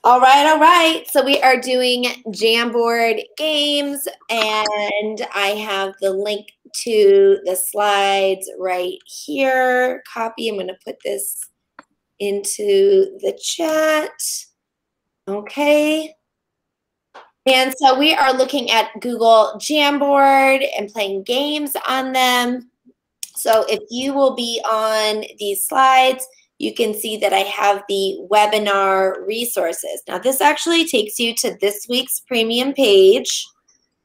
All right, all right. So we are doing Jamboard games, and I have the link to the slides right here. Copy. I'm going to put this into the chat. Okay. And so we are looking at Google Jamboard and playing games on them. So if you will be on these slides, you can see that I have the webinar resources. Now, this actually takes you to this week's premium page,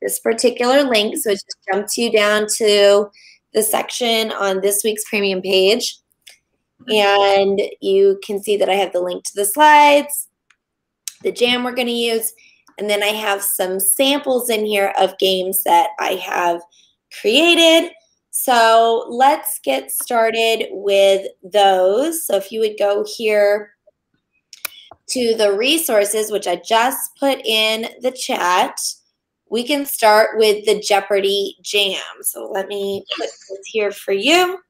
this particular link. So it just jumps you down to the section on this week's premium page. And you can see that I have the link to the slides, the jam we're going to use, and then I have some samples in here of games that I have created. So let's get started with those. So if you would go here to the resources, which I just put in the chat, we can start with the Jeopardy Jam. So let me put this here for you,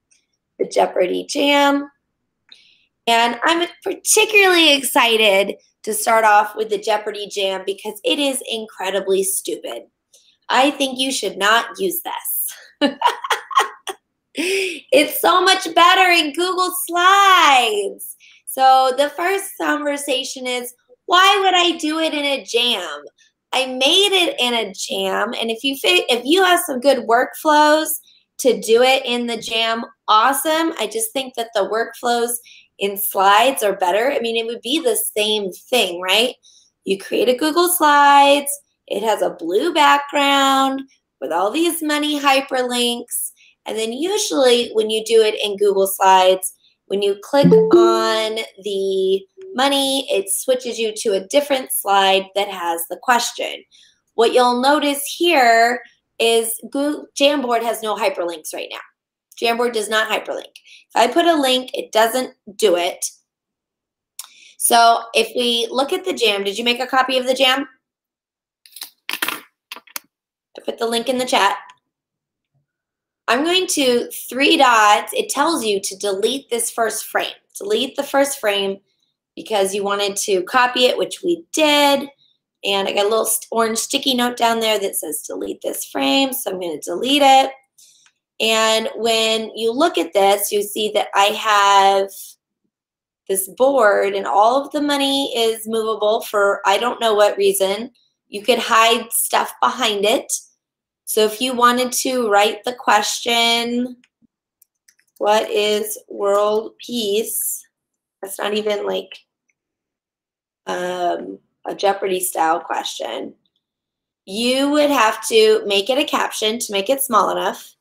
the Jeopardy Jam. And I'm particularly excited to start off with the Jeopardy Jam because it is incredibly stupid. I think you should not use this. It's so much better in Google Slides. So the first conversation is, why would I do it in a jam? I made it in a jam, and if you have some good workflows to do it in the jam, awesome. I just think that the workflows in slides are better. I mean, it would be the same thing, right? You create a Google Slides. It has a blue background with all these money hyperlinks. And then usually when you do it in Google Slides, when you click on the money, it switches you to a different slide that has the question. What you'll notice here is Google Jamboard has no hyperlinks right now. Jamboard does not hyperlink. If I put a link, it doesn't do it. So if we look at the jam, did you make a copy of the jam? I put the link in the chat. I'm going to 3 dots. It tells you to delete this first frame. Delete the first frame because you wanted to copy it, which we did. And I got a little orange sticky note down there that says delete this frame. So I'm going to delete it. And when you look at this, you see that I have this board and all of the money is movable for I don't know what reason. You could hide stuff behind it. So if you wanted to write the question, what is world peace? That's not even like a Jeopardy style question. You would have to make it a caption to make it small enough.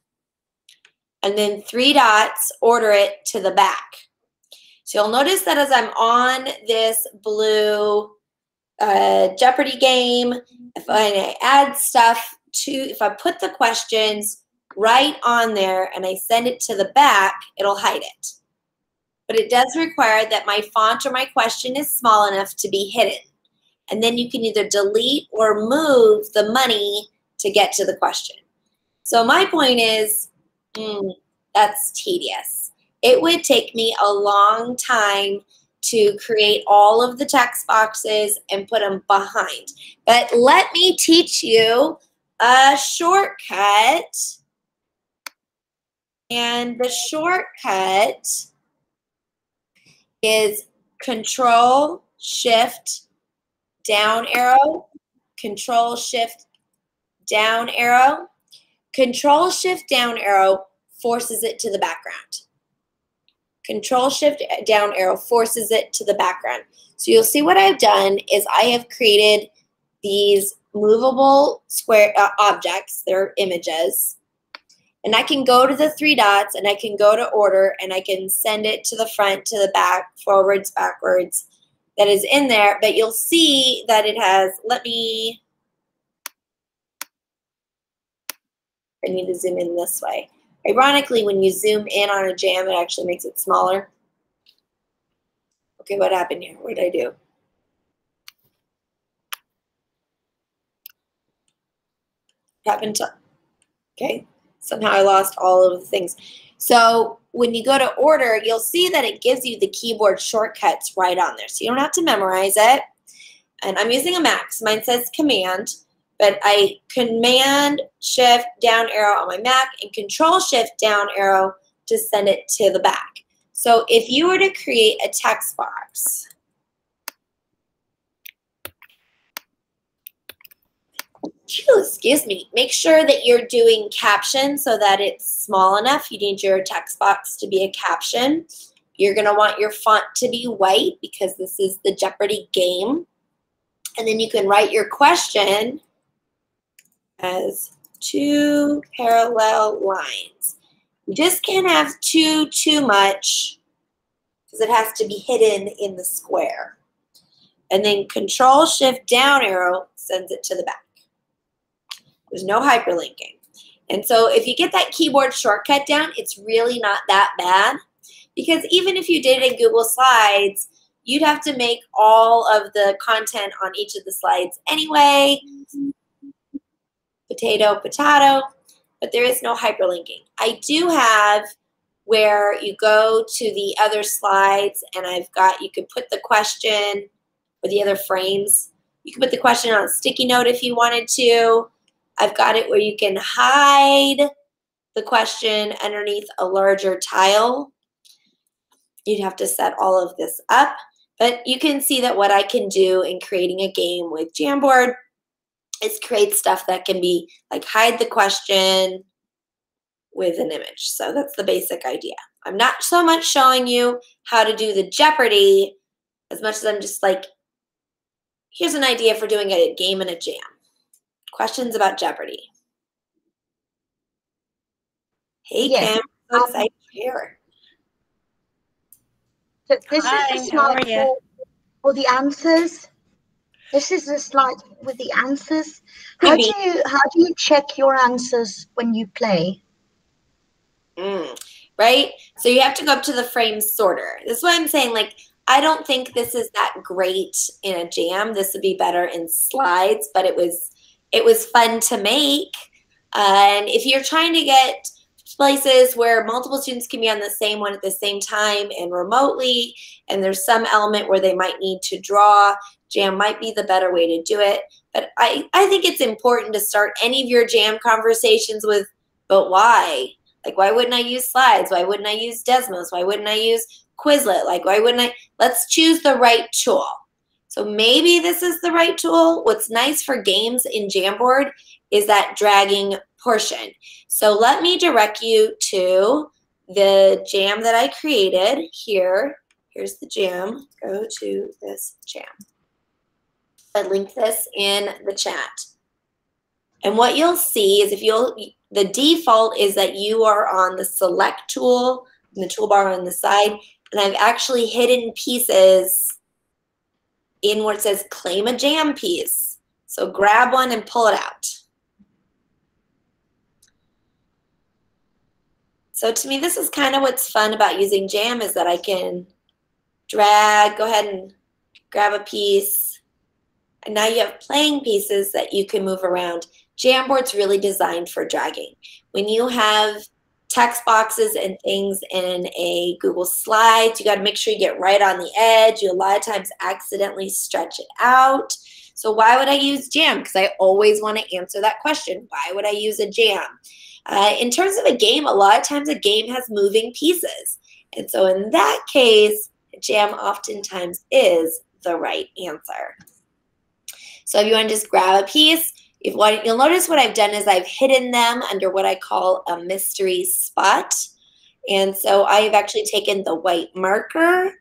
And then 3 dots, order it to the back. So you'll notice that as I'm on this blue Jeopardy game, if I add stuff to, if I put the questions right on there and I send it to the back, it'll hide it. But it does require that my font or my question is small enough to be hidden. And then you can either delete or move the money to get to the question. So my point is, that's tedious. It would take me a long time to create all of the text boxes and put them behind. But let me teach you a shortcut. And the shortcut is Control Shift down arrow, Control Shift down arrow. Control Shift down arrow forces it to the background. Control Shift down arrow forces it to the background. So you'll see what I've done is I have created these movable square objects. They're images. And I can go to the 3 dots and I can go to order and I can send it to the front, to the back, forwards, backwards. That is in there. But you'll see that it has, I need to zoom in this way. Ironically, when you zoom in on a jam, it actually makes it smaller. Okay, what happened here? What did I do? What happened to, okay, somehow I lost all of the things. So when you go to order, you'll see that it gives you the keyboard shortcuts right on there. So you don't have to memorize it. and I'm using a Mac, so mine says Command, but I Command Shift down arrow on my Mac and Control Shift down arrow to send it to the back. So if you were to create a text box, excuse me, make sure that you're doing caption so that it's small enough. You need your text box to be a caption. You're going to want your font to be white because this is the Jeopardy game. And then you can write your question as 2 parallel lines. You just can't have too much because it has to be hidden in the square. And then Control Shift down arrow sends it to the back. There's no hyperlinking. And so if you get that keyboard shortcut down, it's really not that bad, because even if you did it in Google Slides, you'd have to make all of the content on each of the slides anyway. Potato, potato, but there is no hyperlinking. I do have where you go to the other slides, and I've got, you could put the question or the other frames. You can put the question on a sticky note if you wanted to. I've got it where you can hide the question underneath a larger tile. You'd have to set all of this up, but you can see that what I can do in creating a game with Jamboard is create stuff that can be like hide the question with an image. So that's the basic idea. I'm not so much showing you how to do the Jeopardy as much as I'm just like, here's an idea for doing a game in a jam. Questions about Jeopardy. Hey, Yes. Kim, so excited to hear. So this is the slide for the answers. This is the slide with the answers. How do you check your answers when you play? Right? So you have to go up to the frame sorter. This is why I'm saying, like, I don't think this is that great in a jam. This would be better in slides, but it was fun to make. And if you're trying to get places where multiple students can be on the same one at the same time and remotely, and there's some element where they might need to draw, jam might be the better way to do it. But I think it's important to start any of your jam conversations with, but why? Like, why wouldn't I use slides? Why wouldn't I use Desmos? Why wouldn't I use Quizlet? Like, why wouldn't I? Let's choose the right tool. So maybe this is the right tool. What's nice for games in Jamboard is that dragging portion. So let me direct you to the jam that I created here. Here's the jam. Go to this jam. I linked this in the chat. And what you'll see is the default is that you are on the select tool and the toolbar on the side. And I've actually hidden pieces in where it says claim a jam piece. So grab one and pull it out. So to me, this is kind of what's fun about using jam, is that I can drag, go ahead and grab a piece. And now you have playing pieces that you can move around. Jamboard's really designed for dragging. When you have text boxes and things in a Google Slides, you got to make sure you get right on the edge. You a lot of times accidentally stretch it out. So why would I use jam? Because I always want to answer that question. Why would I use a jam? In terms of a game, a lot of times a game has moving pieces. And so in that case, a jam oftentimes is the right answer. So if you want to just grab a piece, you'll notice what I've done is I've hidden them under what I call a mystery spot. And so I've actually taken the white marker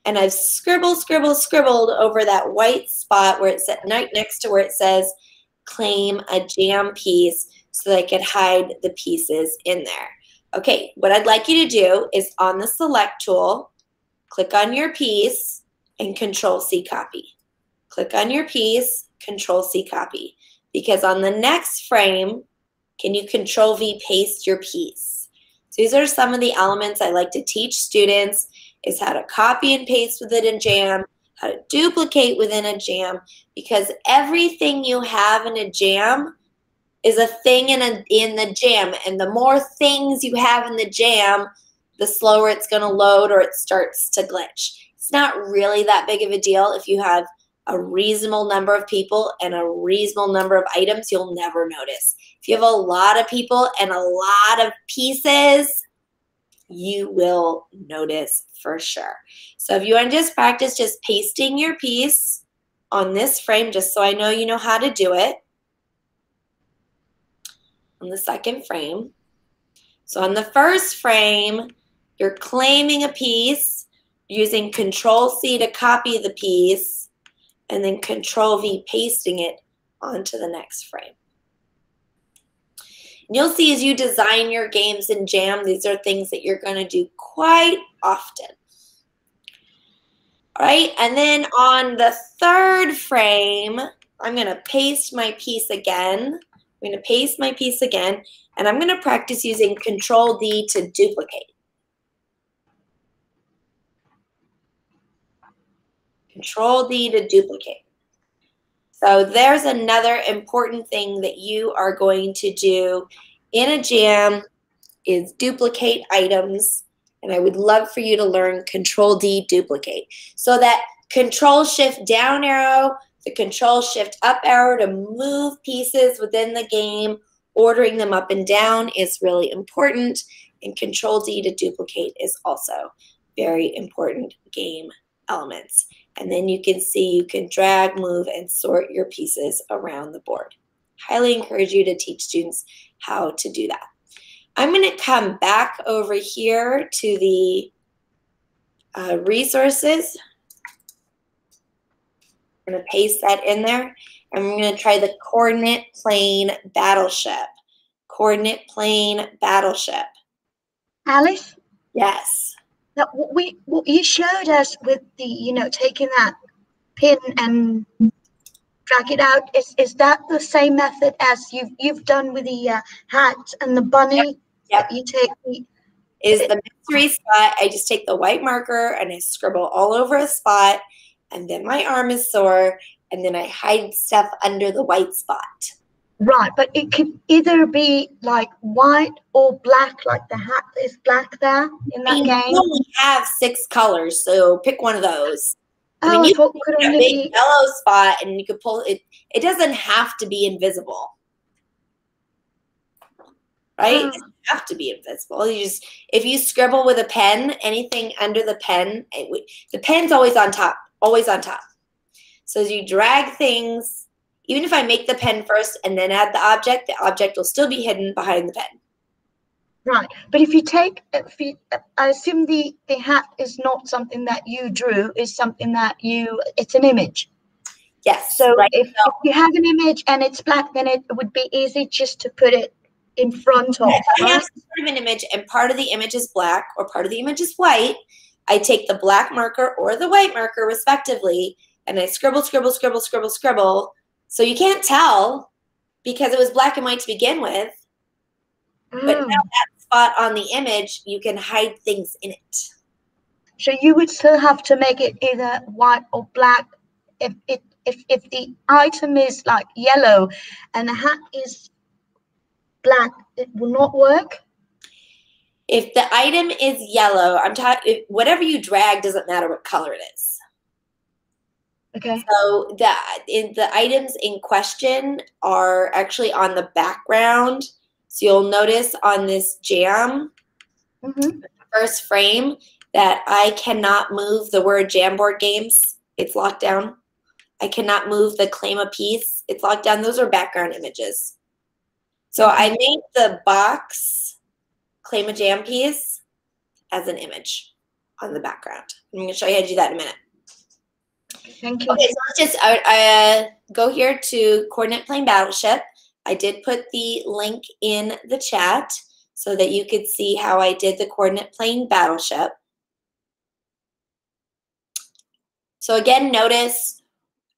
and I've scribbled over that white spot where it's right next to where it says claim a jam piece, so that I could hide the pieces in there. Okay, what I'd like you to do is on the select tool, click on your piece and Control-C copy. Click on your piece, Control-C copy. Because on the next frame, can you Control-V paste your piece? So these are some of the elements I like to teach students, is how to copy and paste within a jam, how to duplicate within a jam, because everything you have in a jam is a thing in the jam. And the more things you have in the jam, the slower it's going to load or it starts to glitch. It's not really that big of a deal if you have a reasonable number of people and a reasonable number of items, you'll never notice. If you have a lot of people and a lot of pieces, you will notice for sure. So if you want to just practice just pasting your piece on this frame, just so I know you know how to do it, on the second frame. So on the first frame, you're claiming a piece, using Control-C to copy the piece, and then Control-V pasting it onto the next frame. And you'll see as you design your games in Jam, these are things that you're going to do quite often. All right, and then on the third frame, I'm going to paste my piece again. I'm going to paste my piece again, and I'm going to practice using Control-D to duplicate. Control-D to duplicate. So there's another important thing that you are going to do in a Jam is duplicate items. And I would love for you to learn Control-D duplicate. So that Control-Shift down arrow, the Control-Shift up arrow to move pieces within the game, ordering them up and down is really important. And Control-D to duplicate is also very important game elements. And then you can see you can drag, move, and sort your pieces around the board. Highly encourage you to teach students how to do that. I'm going to come back over here to the resources. I'm going to paste that in there. And we're going to try the coordinate plane battleship. Coordinate plane battleship. Alice? Yes. Now, what you showed us with the, taking that pin and drag it out, is that the same method as you've done with the hat and the bunny? Yep. You take the mystery spot. I just take the white marker and I scribble all over a spot, and then my arm is sore, and then I hide stuff under the white spot. Right, but it could either be like white or black, like the hat is black there in that game. You only have 6 colors, so pick one of those. Oh, you could can only big be yellow spot, and you could pull it. It doesn't have to be invisible, right? Oh. It doesn't have to be invisible. You just, if you scribble with a pen, anything under the pen, the pen's always on top, always on top. So as you drag things. Even if I make the pen first and then add the object will still be hidden behind the pen. Right, but if you I assume the hat is not something that you drew, is something that it's an image. Yes. So right. if you have an image and it's black, then it would be easy just to put it in front of. If I have some sort of an image and part of the image is black or part of the image is white, I take the black marker or the white marker respectively, and I scribble, scribble, scribble, scribble, scribble. So you can't tell because it was black and white to begin with. But now that spot on the image, you can hide things in it. So you would still have to make it either white or black. If the item is like yellow and the hat is black, it will not work. If the item is yellow, whatever you drag doesn't matter what color it is. Okay. So the items in question are actually on the background. So you'll notice on this Jam, the first frame, that I cannot move the word Jamboard games. It's locked down. I cannot move the claim a piece. It's locked down. Those are background images. So I made the box claim a jam piece as an image on the background. I'm going to show you how to do that in a minute. Thank you. Okay, so let's just go here to Coordinate Plane Battleship. I did put the link in the chat so that you could see how I did the Coordinate Plane Battleship. So again, notice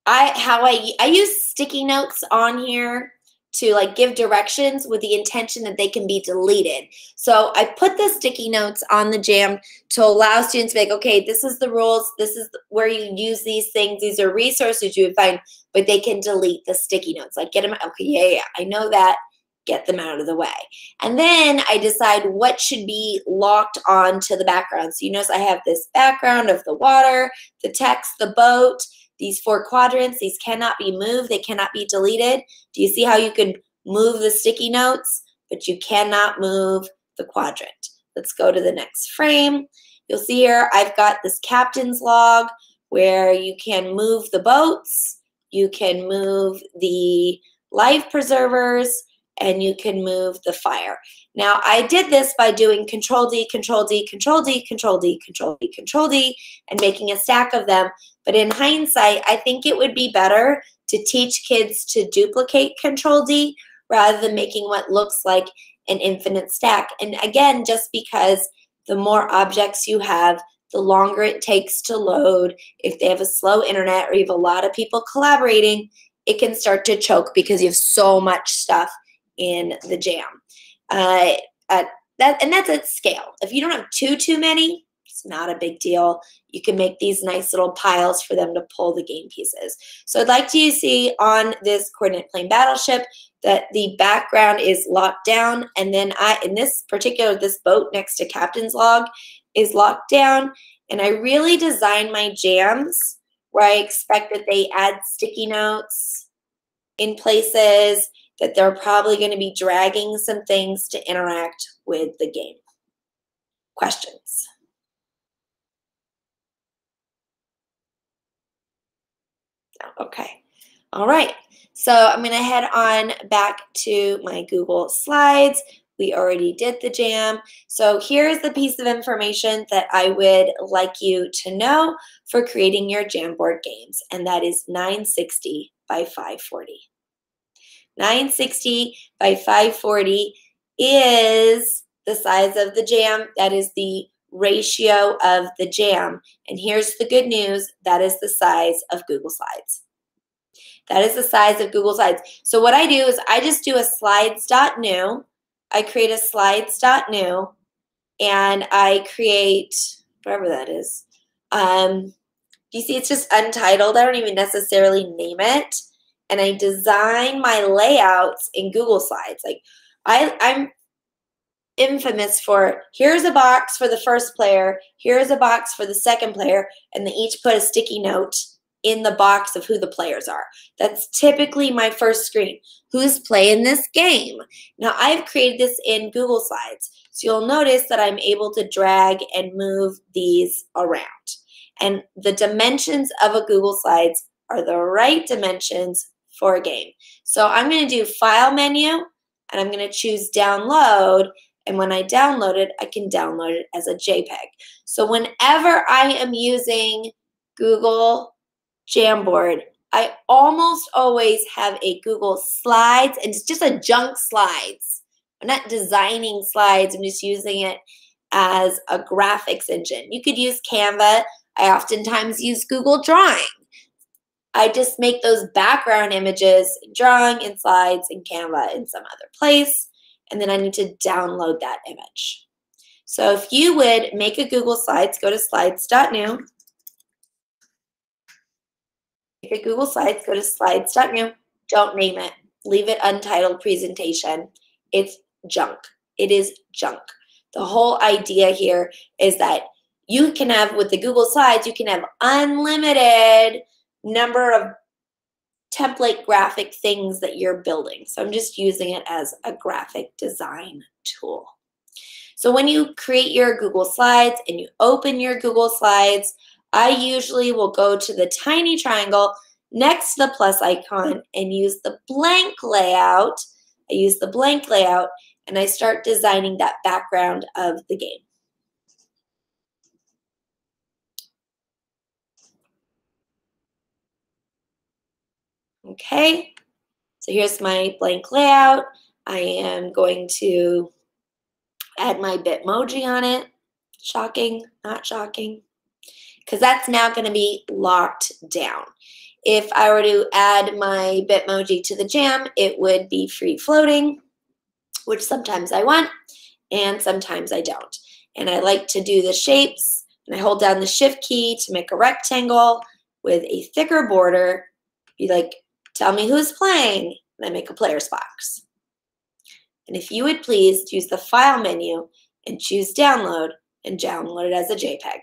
how I use sticky notes on here to like give directions with the intention that they can be deleted. So I put the sticky notes on the Jam to allow students to be like, okay, this is the rules, this is where you use these things, these are resources you would find, but they can delete the sticky notes. Like get them, okay, yeah, I know that, get them out of the way. And then I decide what should be locked on to the background. So you notice I have this background of the water, the text, the boat. these 4 quadrants, these cannot be moved, they cannot be deleted. Do you see how you can move the sticky notes, but you cannot move the quadrant? Let's go to the next frame. You'll see here I've got this captain's log where you can move the boats, you can move the life preservers, and you can move the fire. Now, I did this by doing Control-D, Control-D, Control-D, Control-D, Control-D, Control-D, and making a stack of them. But in hindsight, I think it would be better to teach kids to duplicate Control-D rather than making what looks like an infinite stack. And again, just because the more objects you have, the longer it takes to load. If they have a slow internet or you have a lot of people collaborating, it can start to choke because you have so much stuff in the jam. And that's at scale. If you don't have too many, it's not a big deal. You can make these nice little piles for them to pull the game pieces. So I'd like to see on this coordinate plane battleship that the background is locked down, and then in this particular, this boat next to captain's log is locked down, and I really design my jams where I expect that they add sticky notes in places that they're probably going to be dragging some things to interact with the game. Questions? Okay. All right. So I'm going to head on back to my Google Slides. We already did the jam. So here's the piece of information that I would like you to know for creating your Jamboard games, and that is 960 by 540. 960 by 540 is the size of the jam. That is the ratio of the jam. And here's the good news. That is the size of Google Slides. That is the size of Google Slides. So what I do is I just do a slides.new. I create a slides.new, and I create whatever that is. You see it's just untitled. I don't even necessarily name it. And I design my layouts in Google Slides. Like I'm infamous for, here's a box for the first player, here's a box for the second player, and they each put a sticky note in the box of who the players are. That's typically my first screen. Who's playing this game? Now I've created this in Google Slides. So you'll notice that I'm able to drag and move these around. And the dimensions of a Google Slides are the right dimensions for a game. So I'm going to do File menu, and I'm going to choose Download. And when I download it, I can download it as a JPEG. So whenever I am using Google Jamboard, I almost always have a Google Slides, and it's just a junk slides. I'm not designing slides. I'm just using it as a graphics engine. You could use Canva. I oftentimes use Google Drawing. I just make those background images in Drawing, in Slides, in Canva, in some other place, and then I need to download that image. So if you would make a Google Slides, go to slides.new. Make a Google Slides, go to slides.new. Don't name it. Leave it untitled presentation. It's junk. It is junk. The whole idea here is that you can have, with the Google Slides, you can have unlimited number of template graphic things that you're building. So I'm just using it as a graphic design tool. So when you create your Google Slides and you open your Google Slides, I usually will go to the tiny triangle next to the plus icon and use the blank layout. I use the blank layout and I start designing that background of the game. Okay, so here's my blank layout. I am going to add my Bitmoji on it. Shocking, not shocking, because that's now going to be locked down. If I were to add my Bitmoji to the jam, it would be free floating, which sometimes I want and sometimes I don't. And I like to do the shapes, and I hold down the Shift key to make a rectangle with a thicker border. Be like, tell me who's playing, and I make a player's box. And if you would please use the File menu and choose Download and download it as a JPEG.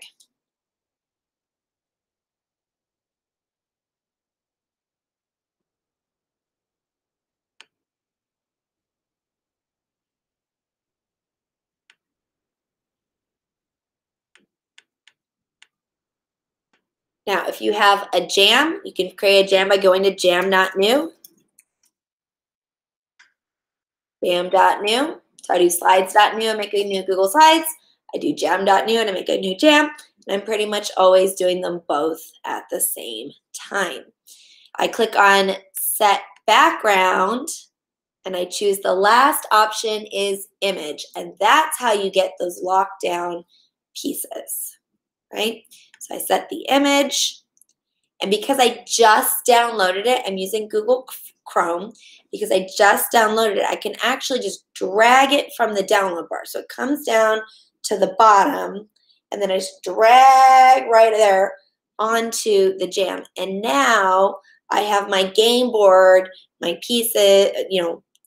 Now, if you have a jam, you can create a jam by going to jam.new. Jam.new. So I do slides.new and make a new Google Slides. I do jam.new and I make a new jam. And I'm pretty much always doing them both at the same time. I click on set background and I choose the last option is image. And that's how you get those locked down pieces, right? So I set the image. And because I just downloaded it, I'm using Google Chrome. Because I just downloaded it, I can actually just drag it from the download bar. So it comes down to the bottom, and then I just drag right there onto the jam. And now I have my game board, my pieces,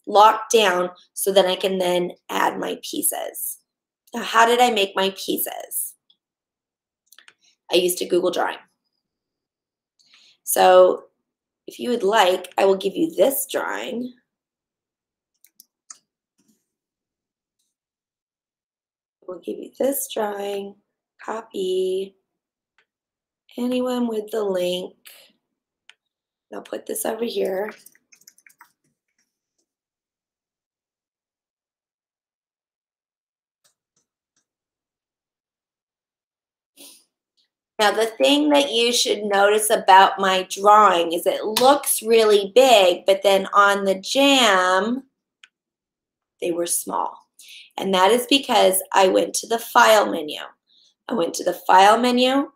locked down so that I can then add my pieces. Now, how did I make my pieces? I used a Google Drawing. So if you would like, I will give you this drawing. We'll give you this drawing, copy, anyone with the link. I'll put this over here. Now, the thing that you should notice about my drawing is it looks really big, but then on the jam, they were small. And that is because I went to the File menu. I went to the File menu,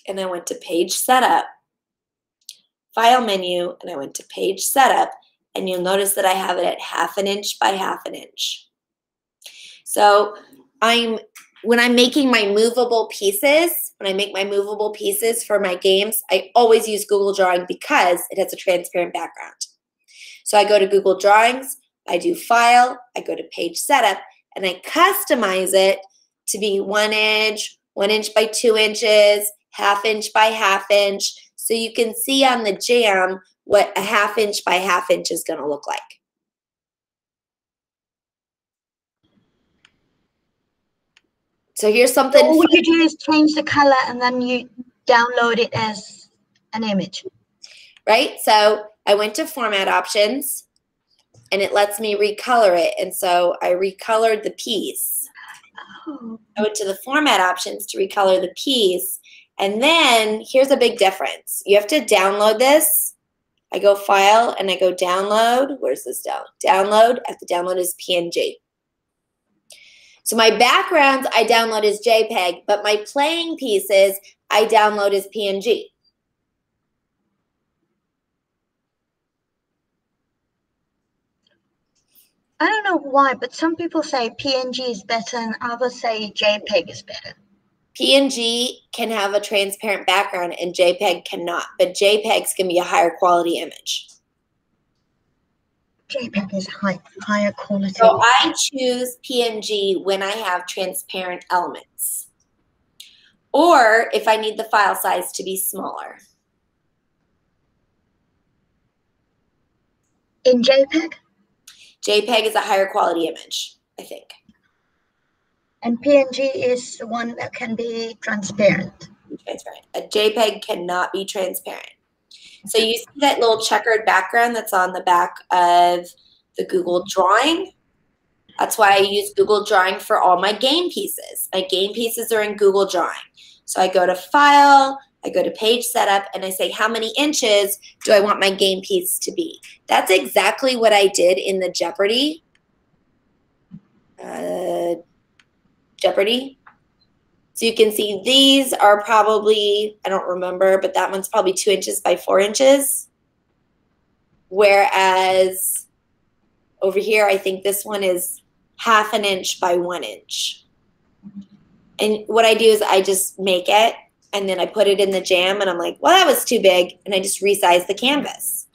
and I went to Page Setup, File menu, and I went to Page Setup, and you'll notice that I have it at 1/2 inch by 1/2 inch. So when I'm making my movable pieces, when I make my movable pieces for my games, I always use Google Drawing because it has a transparent background. So I go to Google Drawings, I do File, I go to Page Setup, and I customize it to be 1 inch, 1 inch by 2 inches, 1/2 inch by 1/2 inch. So you can see on the jam what a 1/2 inch by 1/2 inch is going to look like. So here's something. So all you do is change the color and then you download it as an image. Right? So I went to Format Options and it lets me recolor it. And so I recolored the piece. Oh. I went to the Format Options to recolor the piece. And then here's a big difference. You have to download this. I go File and I go Download. Where's this down? Download. I have to download as PNG. So my backgrounds I download as JPEG, but my playing pieces I download as PNG. I don't know why, but some people say PNG is better and others say JPEG is better. PNG can have a transparent background and JPEG cannot, but JPEGs can be a higher quality image. JPEG is higher quality. So I choose PNG when I have transparent elements, or if I need the file size to be smaller. In JPEG? JPEG is a higher quality image, I think. And PNG is the one that can be transparent. Transparent. A JPEG cannot be transparent. So you see that little checkered background that's on the back of the Google Drawing? That's why I use Google Drawing for all my game pieces. My game pieces are in Google Drawing. So I go to File, I go to Page Setup, and I say, how many inches do I want my game piece to be? That's exactly what I did in the Jeopardy. So you can see these are probably, I don't remember, but that one's probably 2 inches by 4 inches. Whereas over here, I think this one is 1/2 inch by 1 inch. And what I do is I just make it and then I put it in the jam and I'm like, well, that was too big. And I just resize the canvas.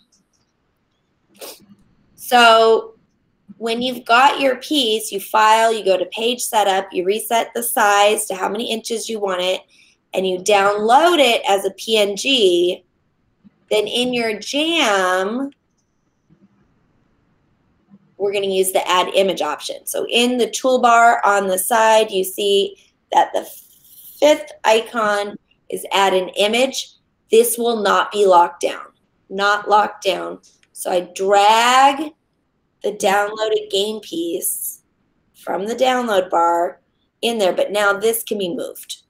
So when you've got your piece, you file, you go to Page Setup, you reset the size to how many inches you want it, and you download it as a PNG, then in your jam, we're going to use the Add Image option. So in the toolbar on the side, you see that the 5th icon is add an image. This will not be locked down, not locked down. So I drag the downloaded game piece from the download bar in there, but now this can be moved,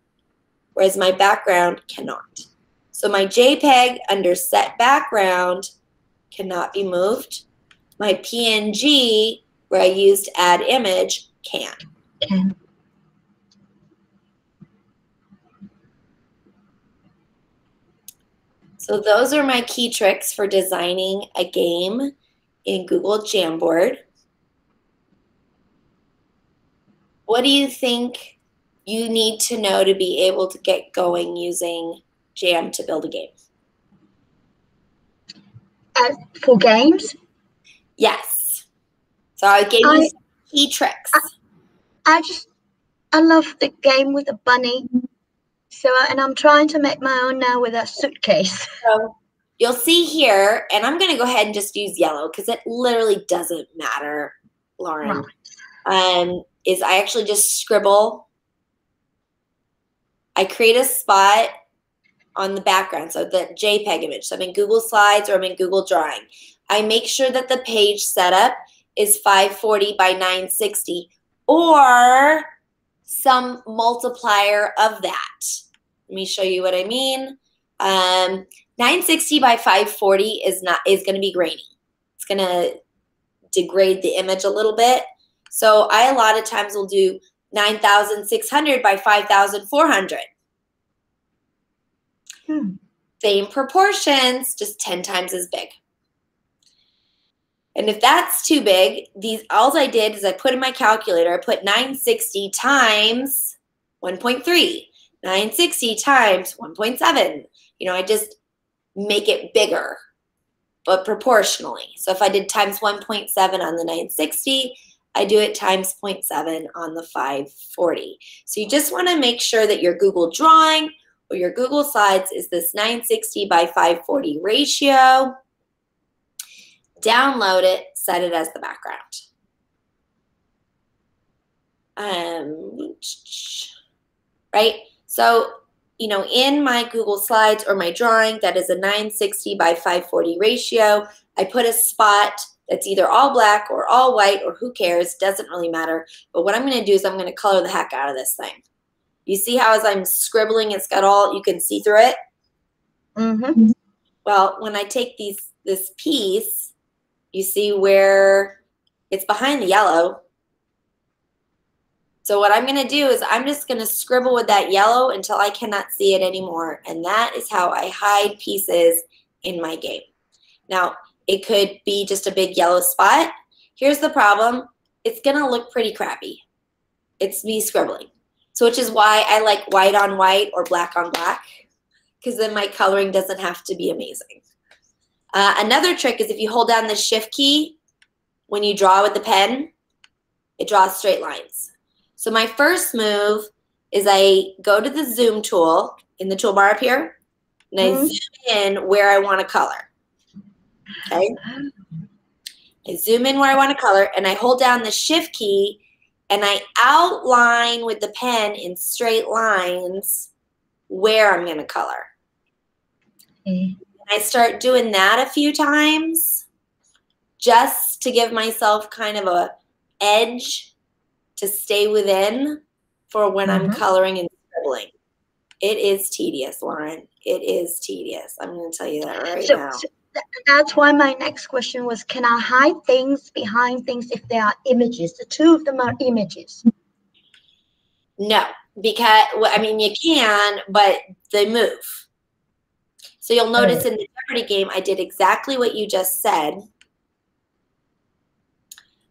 whereas my background cannot. So my JPEG under set background cannot be moved. My PNG, where I used add image, can. Can. So those are my key tricks for designing a game in Google Jamboard. What do you think you need to know to be able to get going using Jam to build a game? For games? Yes. So I gave you some key tricks. I love the game with the bunny. So, and I'm trying to make my own now with a suitcase. So you'll see here, and I'm going to go ahead and just use yellow because it literally doesn't matter, Lauren. Right. Is I actually just scribble. I create a spot on the background, so the JPEG image. So I'm in Google Slides or I'm in Google Drawing. I make sure that the page setup is 540 by 960 or some multiplier of that. Let me show you what I mean. 960 by 540 is going to be grainy. It's going to degrade the image a little bit. So I a lot of times will do 9,600 by 5,400. Same proportions, just 10 times as big. And if that's too big, all I did is I put in my calculator, I put 960 times 1.3, 960 times 1.7. You know, I just make it bigger, but proportionally. So if I did times 1.7 on the 960, I do it times 0.7 on the 540. So you just want to make sure that your Google Drawing or your Google Slides is this 960 by 540 ratio. Download it, set it as the background. Right? So, you know, in my Google Slides or my drawing, that is a 960 by 540 ratio. I put a spot that's either all black or all white or who cares, doesn't really matter. But what I'm going to do is I'm going to color the heck out of this thing. You see how as I'm scribbling, it's got all, you can see through it? Mm-hmm. Well, when I take this piece, you see where it's behind the yellow. So what I'm going to do is I'm just going to scribble with that yellow until I cannot see it anymore. And that is how I hide pieces in my game. Now, it could be just a big yellow spot. Here's the problem. It's going to look pretty crappy. It's me scribbling. So which is why I like white on white or black on black, because then my coloring doesn't have to be amazing. Another trick is if you hold down the shift key when you draw with the pen, it draws straight lines. So my first move is I go to the zoom tool in the toolbar up here, and I zoom in where I want to color. Okay? I zoom in where I want to color, and I hold down the shift key, and I outline with the pen in straight lines where I'm going to color. Okay. I start doing that a few times just to give myself kind of a edge to stay within for when I'm coloring and scribbling. It is tedious, Lauren. It is tedious. I'm going to tell you that right now. So that's why my next question was, can I hide things behind things if they are images? The two of them are images. No, because, well, I mean, you can, but they move. So you'll notice in the Jeopardy game, I did exactly what you just said.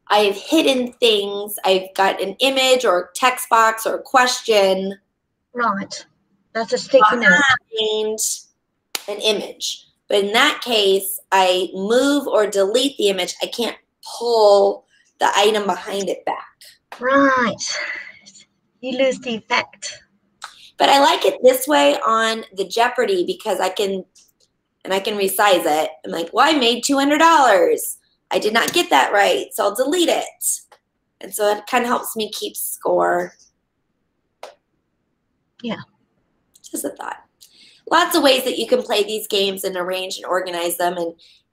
I've hidden things. I've got an image or text box or a question. Right. That's a sticky note. Behind an image. But in that case, I move or delete the image. I can't pull the item behind it back. Right. You lose the effect. But I like it this way on the Jeopardy because I can resize it. I'm like, well, I made $200. I did not get that right, so I'll delete it. And so it kind of helps me keep score. Yeah. Just a thought. lots of ways that you can play these games and arrange and organize them,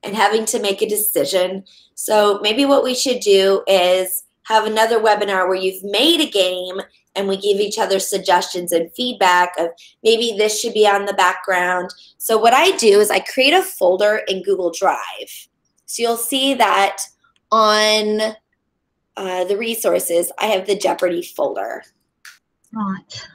and having to make a decision. So maybe what we should do is have another webinar where you've made a game and we give each other suggestions and feedback of maybe this should be on the background. So what I do is I create a folder in Google Drive. So you'll see that on the resources, I have the Jeopardy folder. Right.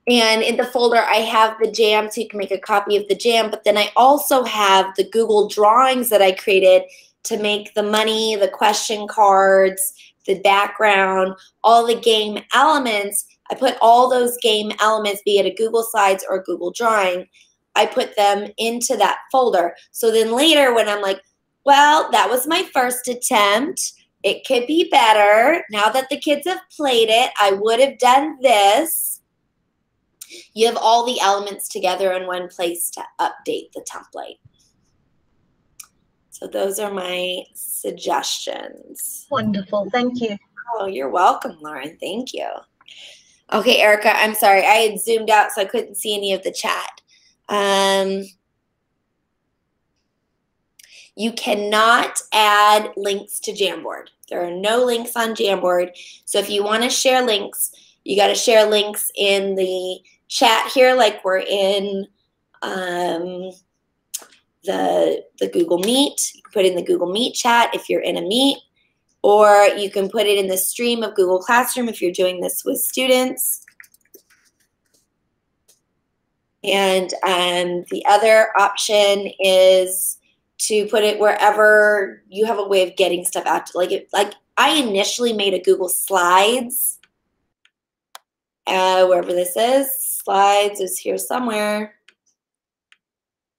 And in the folder, I have the jam, so you can make a copy of the jam. But then I also have the Google drawings that I created to make the money, the question cards, the background, all the game elements. I put all those game elements, be it a Google Slides or a Google drawing, I put them into that folder. So then later when I'm like, well, that was my first attempt. It could be better. Now that the kids have played it, I would have done this. You have all the elements together in one place to update the template. So those are my suggestions. Wonderful. Thank you. Oh, you're welcome, Lauren. Thank you. Okay, Erica, I'm sorry. I had zoomed out, so I couldn't see any of the chat. You cannot add links to Jamboard. There are no links on Jamboard. So if you want to share links, you got to share links in the chat here, like we're in the Google Meet. You can put it in the Google Meet chat if you're in a Meet, or you can put it in the stream of Google Classroom if you're doing this with students. And the other option is to put it wherever you have a way of getting stuff out. Like I initially made a Google Slides, wherever this is. Slides is here somewhere.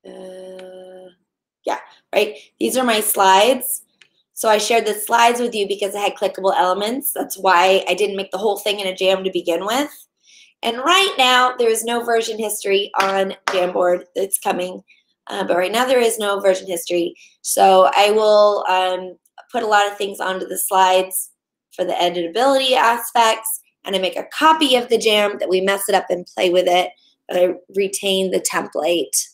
Yeah, right. These are my slides. So I shared the slides with you because I had clickable elements. That's why I didn't make the whole thing in a Jam to begin with. And right now, there is no version history on Jamboard. It's coming. But right now, there is no version history. So I will put a lot of things onto the slides for the editability aspects. And I make a copy of the Jam that we mess it up and play with it. But I retain the template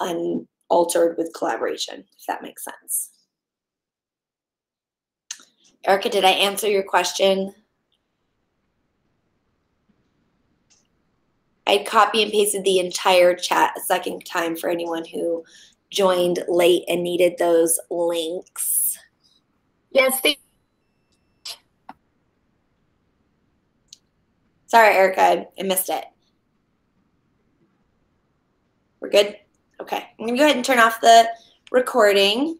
unaltered with collaboration, if that makes sense. Erica, did I answer your question? I copy and pasted the entire chat a second time for anyone who joined late and needed those links. Yes. Sorry, Erica, I missed it. We're good? Okay, I'm gonna go ahead and turn off the recording.